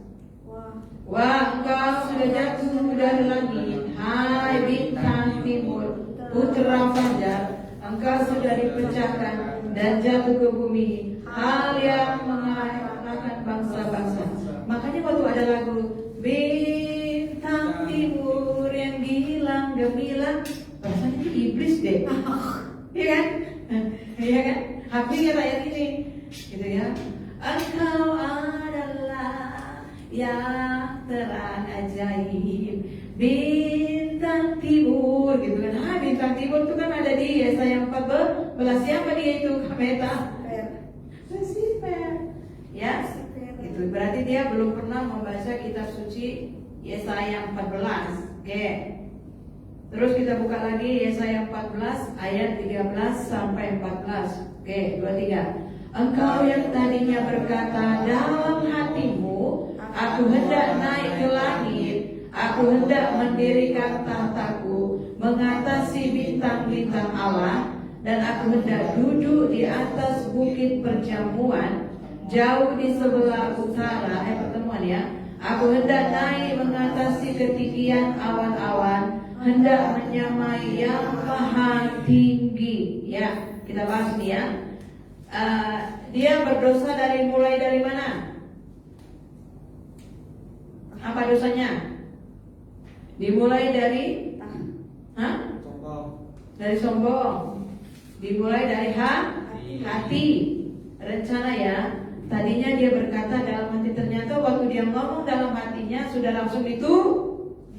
Wah, engkau sudah jatuh dari langit, hai bintang timur, putra fajar. Engkau sudah dipecahkan dan jatuh ke bumi, hal yang mengalahkan bangsa-bangsa. Makanya waktu ada lagu bintang timur yang gilang gemilang, rasanya itu iblis deh. Iya kan? Iya kan? Hafiznya ayat ini, gitu ya. Engkau adalah yang terang ajaib, bintang timur, gitu kan? Bintang timur itu kan ada di Yesaya 14. Siapa dia itu? Kameta. Lucifer. Ya, itu berarti dia belum pernah membaca kitab suci Yesaya 14. Oke. Terus kita buka lagi Yesaya 14 ayat 13 sampai 14. Oke, 23. Engkau yang tadinya berkata dalam hatimu, aku hendak naik ke langit, aku hendak mendirikan tahtaku mengatasi bintang-bintang Allah, dan aku hendak duduk di atas bukit perjamuan jauh di sebelah utara. Pertemuan ya. Aku hendak naik mengatasi ketinggian awan-awan, hendak menyamai yang maha tinggi. Ya, kita bahas nih ya. Dia berdosa mulai dari mana? Apa dosanya? Dimulai dari dari sombong. Dimulai dari hati. Rencana ya. Tadinya dia berkata dalam hati, ternyata waktu dia ngomong dalam hatinya sudah langsung itu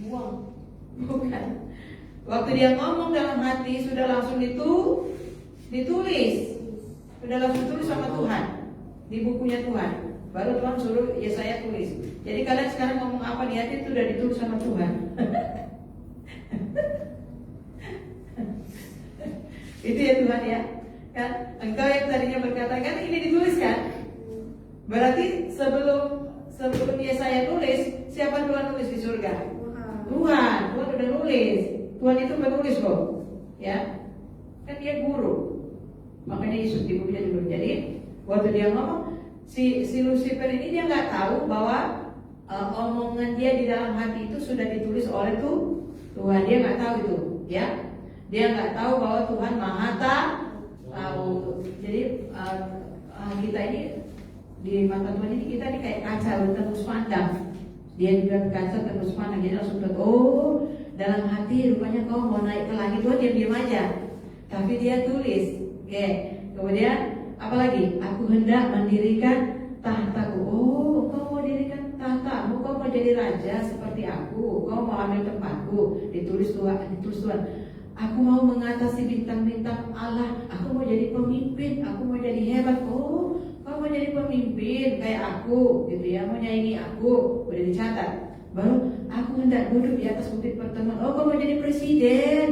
buang. Bukan. Waktu dia ngomong dalam hati sudah langsung ditulis, sudah langsung tulis sama Tuhan di bukunya Tuhan. Baru Tuhan suruh Yesaya tulis. Jadi kalian sekarang ngomong apa di hati itu sudah ditulis sama Tuhan. Itu ya Tuhan ya. Kan engkau yang tadinya berkata kan ini dituliskan. Berarti sebelum Yesaya nulis, siapa Tuhan nulis di surga? Tuhan udah nulis. Tuhan itu penulis kok. Ya. Kan dia guru. Makanya Yesus di bukunya dulu. Jadi waktu dia ngomong si Lucifer ini dia nggak tahu bahwa omongan dia di dalam hati itu sudah ditulis oleh Tuhan. Dia nggak tahu itu, ya. Dia nggak tahu bahwa Tuhan Maha tahu. Jadi kita ini di mata Tuhan ini kita ini kayak kaca tembus pandang. Dia juga kaca tembus pandang. Jadi langsung tahu, oh dalam hati rupanya kau mau naik ke langit. Tuhan diam aja. Tapi dia tulis. Oke. Kemudian apalagi? Aku hendak mendirikan tahtaku. Oh, kau mau dirikan tahtamu, kau mau jadi raja seperti aku, kau mau ambil tempatku. Ditulis Tuhan. Aku mau mengatasi bintang-bintang Allah. Aku mau jadi pemimpin. Aku mau jadi hebat. Oh, kau mau jadi pemimpin kayak aku, gitu ya? Mau nyaingi aku. Udah dicatat. Baru aku hendak duduk di atas bukit pertemuan. Oh, kau mau jadi presiden.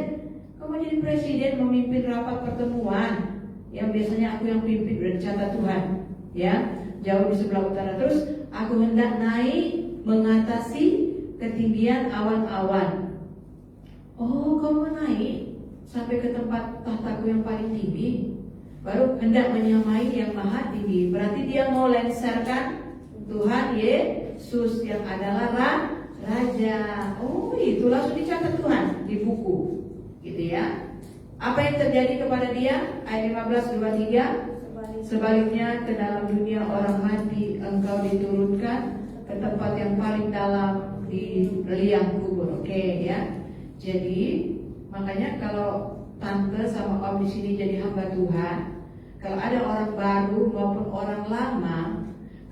Kau mau jadi presiden, memimpin rapat pertemuan. Yang biasanya aku yang pimpin, udah dicatat Tuhan, ya, jauh di sebelah utara. Terus aku hendak naik mengatasi ketinggian awan-awan. Oh, kau mau naik sampai ke tempat tahtaku yang paling tinggi. Baru hendak menyamai yang maha tinggi. Berarti dia mau lensarkan Tuhan Yesus yang adalah Raja. Oh, itu langsung dicatat Tuhan di buku, gitu ya. Apa yang terjadi kepada dia? Ayat 15:23. Sebaliknya ke dalam dunia orang mati engkau diturunkan ke tempat yang paling dalam di liang kubur. Oke, ya. Jadi makanya kalau tante sama om di sini jadi hamba Tuhan, kalau ada orang baru maupun orang lama,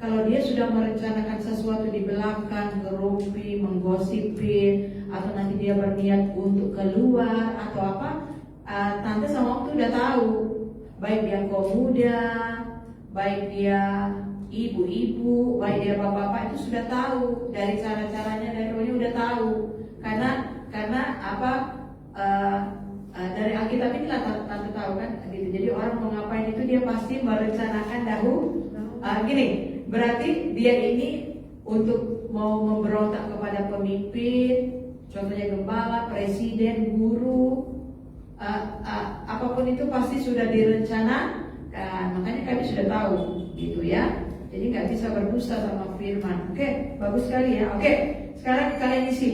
kalau dia sudah merencanakan sesuatu di belakang, ngerumpi, menggosipin, atau nanti dia berniat untuk keluar atau apa, tante sama om tuh udah tahu. Baik dia kaum muda, baik dia ibu-ibu, baik dia bapak-bapak, itu sudah tahu dari cara-caranya, dari rohnya udah tahu. Karena apa? Dari Alkitab ini lah tante tahu kan. Gitu. Jadi orang mau ngapain itu dia pasti merencanakan gini. Berarti dia ini untuk mau memberontak kepada pemimpin, contohnya gembala, presiden, guru. Apapun itu pasti sudah direncanakan. Makanya kami sudah tahu, gitu ya. Jadi nggak bisa berdusta sama firman. Oke, bagus sekali ya. Oke, sekarang kalian isi.